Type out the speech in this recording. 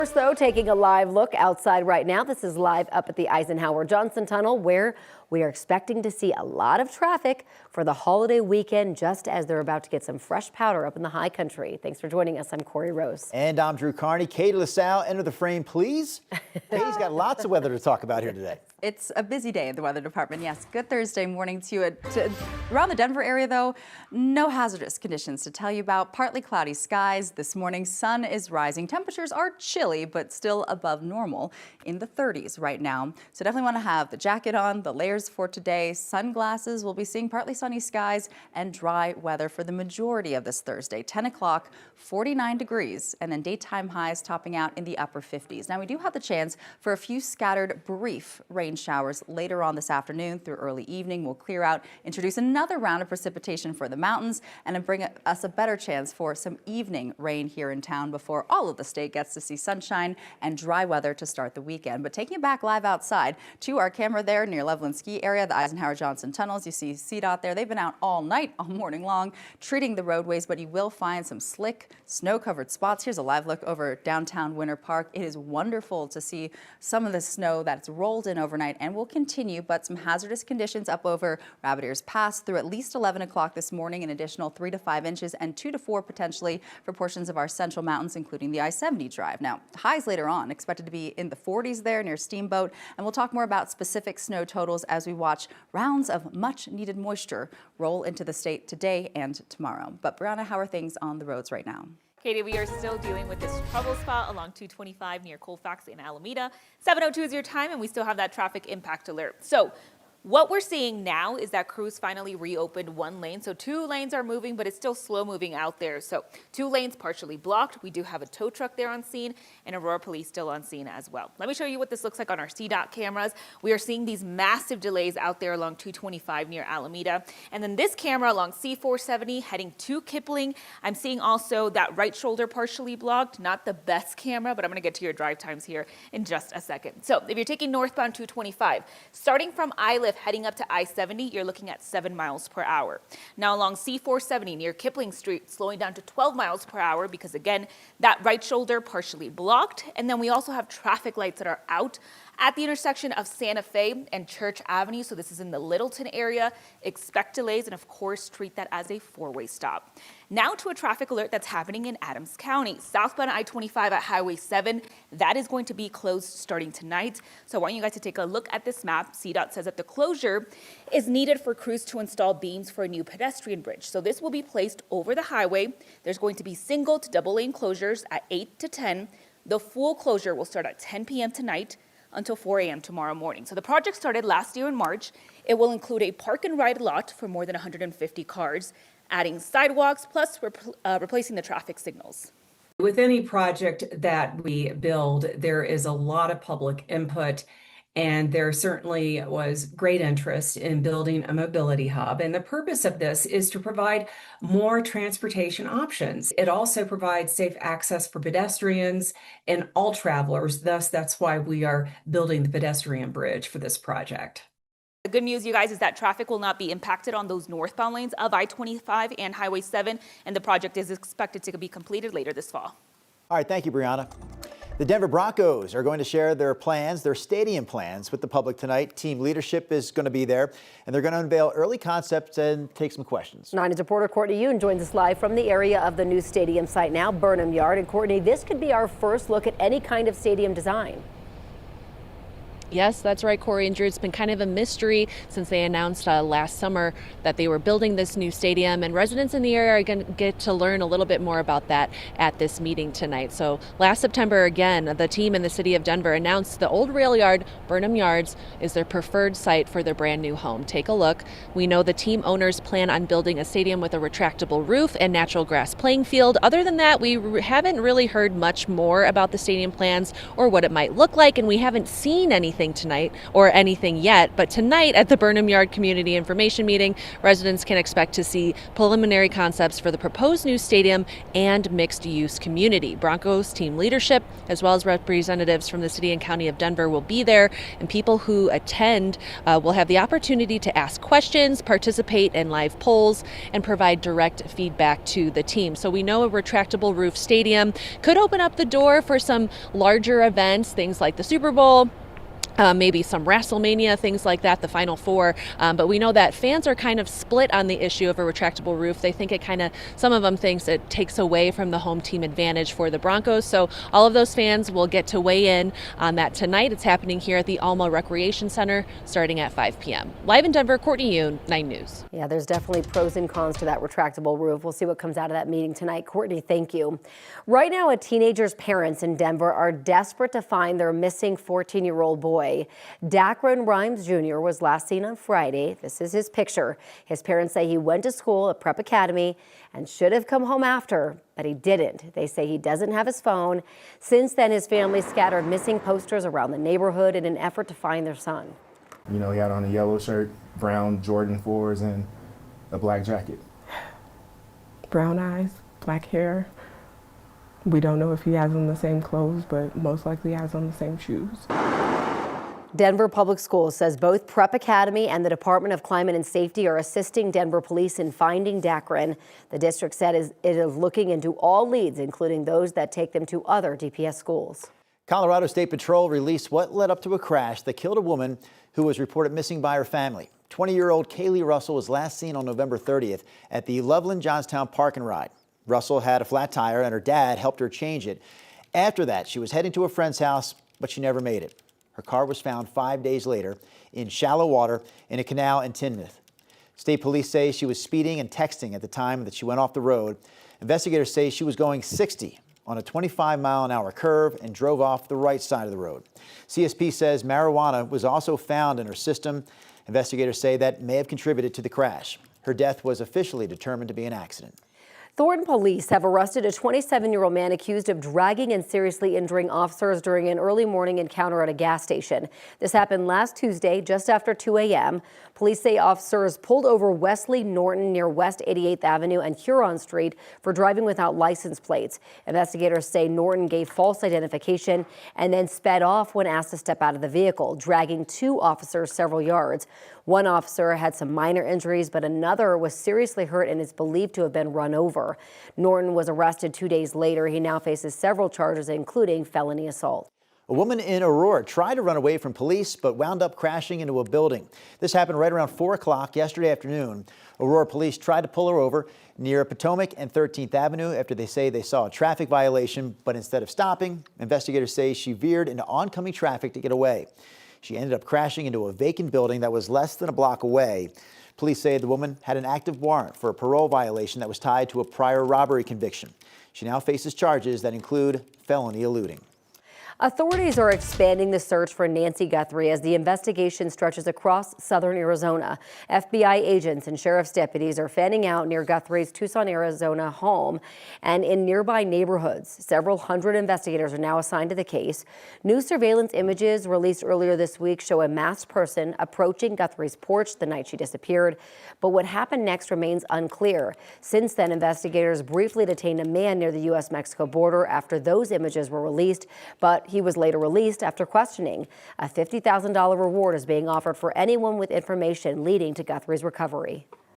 First, though, taking a live look outside right now. This is live up at the Eisenhower Johnson Tunnel, where we are expecting to see a lot of traffic for the holiday weekend, just as they're about to get some fresh powder up in the high country. Thanks for joining us. I'm Corey Rose. And I'm Drew Carney. Katie LaSalle, enter the frame, please. Katie's got lots of weather to talk about here today. It's a busy day at the weather department. Yes, good Thursday morning to you. Around the Denver area, though, no hazardous conditions to tell you about. Partly cloudy skies this morning. Sun is rising. Temperatures are chilly, but still above normal in the 30s right now. So definitely want to have the jacket on, the layers for today, sunglasses. We'll be seeing partly sunny skies and dry weather for the majority of this Thursday. 10 o'clock, 49 degrees, and then daytime highs topping out in the upper 50s. Now we do have the chance for a few scattered brief rain showers later on this afternoon through early evening. We'll clear out, introduce another round of precipitation for the mountains, and then bring us a better chance for some evening rain here in town before all of the state gets to see sunshine and dry weather to start the weekend. But taking it back live outside to our camera there near Loveland Ski area, the Eisenhower Johnson tunnels. You see CDOT there. They've been out all night, all morning long, treating the roadways, but you will find some slick, snow-covered spots. Here's a live look over downtown Winter Park. It is wonderful to see some of the snow that's rolled in overnight and will continue, but some hazardous conditions up over Rabbit Ears Pass through at least 11 o'clock this morning, an additional 3 to 5 inches and 2 to 4 potentially for portions of our central mountains, including the I-70 drive. Now, highs later on expected to be in the 40s there near Steamboat, and we'll talk more about specific snow totals as we watch rounds of much needed moisture roll into the state today and tomorrow. But Brianna, how are things on the roads right now? Katie, we are still dealing with this trouble spot along 225 near Colfax in Alameda. 7:02 is your time, and we still have that traffic impact alert. So what we're seeing now is that crews finally reopened one lane. So 2 lanes are moving, but it's still slow moving out there. So 2 lanes partially blocked. We do have a tow truck there on scene and Aurora Police still on scene as well. Let me show you what this looks like on our CDOT cameras. We are seeing these massive delays out there along 225 near Alameda. And then this camera along C470 heading to Kipling. I'm seeing also that right shoulder partially blocked. Not the best camera, but I'm going to get to your drive times here in just a second. So if you're taking northbound 225, starting from Iliff, heading up to I-70, you're looking at 7 miles per hour. Now along C470 near Kipling Street, slowing down to 12 miles per hour because again, that right shoulder partially blocked. And then we also have traffic lights that are out at the intersection of Santa Fe and Church Avenue. So this is in the Littleton area. Expect delays and of course treat that as a 4-way stop. Now to a traffic alert that's happening in Adams County. Southbound I-25 at Highway 7, that is going to be closed starting tonight. So I want you guys to take a look at this map. CDOT says that the closure is needed for crews to install beams for a new pedestrian bridge. So this will be placed over the highway. There's going to be single to double lane closures at 8 to 10. The full closure will start at 10 p.m. tonight until 4 a.m. tomorrow morning. So the project started last year in March. It will include a park and ride lot for more than 150 cars, adding sidewalks, plus replacing the traffic signals. With any project that we build, there is a lot of public input, and there certainly was great interest in building a mobility hub. And the purpose of this is to provide more transportation options. It also provides safe access for pedestrians and all travelers. Thus, that's why we are building the pedestrian bridge for this project. The good news, you guys, is that traffic will not be impacted on those northbound lanes of I-25 and Highway 7, and the project is expected to be completed later this fall. All right, thank you, Brianna. The Denver Broncos are going to share their plans, their stadium plans, with the public tonight. Team leadership is going to be there, and they're going to unveil early concepts and take some questions. 9 News reporter Courtney Yoon joins us live from the area of the new stadium site now, Burnham Yard. And Courtney, this could be our first look at any kind of stadium design. Yes, that's right, Corey and Drew. It's been kind of a mystery since they announced last summer that they were building this new stadium, and residents in the area are going to get to learn a little bit more about that at this meeting tonight. So last September, again, the team in the city of Denver announced the old rail yard, Burnham Yards, is their preferred site for their brand new home. Take a look. We know the team owners plan on building a stadium with a retractable roof and natural grass playing field. Other than that, we haven't really heard much more about the stadium plans or what it might look like, and we haven't seen anything anything tonight or anything yet, but tonight at the Burnham Yard Community Information Meeting, residents can expect to see preliminary concepts for the proposed new stadium and mixed-use community. Broncos team leadership, as well as representatives from the city and county of Denver, will be there, and people who attend will have the opportunity to ask questions, participate in live polls, and provide direct feedback to the team. So we know a retractable roof stadium could open up the door for some larger events, things like the Super Bowl, maybe some WrestleMania, things like that, the Final Four. But we know that fans are kind of split on the issue of a retractable roof. They think some of them thinks it takes away from the home team advantage for the Broncos. So all of those fans will get to weigh in on that tonight. It's happening here at the Alma Recreation Center starting at 5 p.m. Live in Denver, Courtney Yoon, 9 News. Yeah, there's definitely pros and cons to that retractable roof. We'll see what comes out of that meeting tonight. Courtney, thank you. Right now, a teenager's parents in Denver are desperate to find their missing 14-year-old boy. Dacron Rhymes Jr. was last seen on Friday. This is his picture. His parents say he went to school at Prep Academy and should have come home after, but he didn't. They say he doesn't have his phone. Since then, his family scattered missing posters around the neighborhood in an effort to find their son. You know, he had on a yellow shirt, brown Jordan 4s, and a black jacket. Brown eyes, black hair. We don't know if he has on the same clothes, but most likely has on the same shoes. Denver Public Schools says both Prep Academy and the Department of Climate and Safety are assisting Denver police in finding Dacron. The district said it is looking into all leads, including those that take them to other DPS schools. Colorado State Patrol released what led up to a crash that killed a woman who was reported missing by her family. 20-year-old Kaylee Russell was last seen on November 30th at the Loveland-Johnstown Park and Ride. Russell had a flat tire and her dad helped her change it. After that, she was heading to a friend's house, but she never made it. Her car was found 5 days later in shallow water in a canal in Tinmouth. State police say she was speeding and texting at the time that she went off the road. Investigators say she was going 60 on a 25-mile-an-hour curve and drove off the right side of the road. CSP says marijuana was also found in her system. Investigators say that may have contributed to the crash. Her death was officially determined to be an accident. Thornton police have arrested a 27-year-old man accused of dragging and seriously injuring officers during an early morning encounter at a gas station. This happened last Tuesday, just after 2 a.m. Police say officers pulled over Wesley Norton near West 88th Avenue and Huron Street for driving without license plates. Investigators say Norton gave false identification and then sped off when asked to step out of the vehicle, dragging two officers several yards. One officer had some minor injuries, but another was seriously hurt and is believed to have been run over. Norton was arrested 2 days later. He now faces several charges, including felony assault. A woman in Aurora tried to run away from police, but wound up crashing into a building. This happened right around 4 o'clock yesterday afternoon. Aurora police tried to pull her over near Potomac and 13th Avenue after they say they saw a traffic violation, but instead of stopping, investigators say she veered into oncoming traffic to get away. She ended up crashing into a vacant building that was less than a block away. Police say the woman had an active warrant for a parole violation that was tied to a prior robbery conviction. She now faces charges that include felony eluding. Authorities are expanding the search for Nancy Guthrie as the investigation stretches across southern Arizona. FBI agents and sheriff's deputies are fanning out near Guthrie's Tucson, Arizona home and in nearby neighborhoods. Several hundred investigators are now assigned to the case. New surveillance images released earlier this week show a masked person approaching Guthrie's porch the night she disappeared. But what happened next remains unclear. Since then, investigators briefly detained a man near the U.S.-Mexico border after those images were released, but he was later released after questioning. A $50,000 reward is being offered for anyone with information leading to Guthrie's recovery.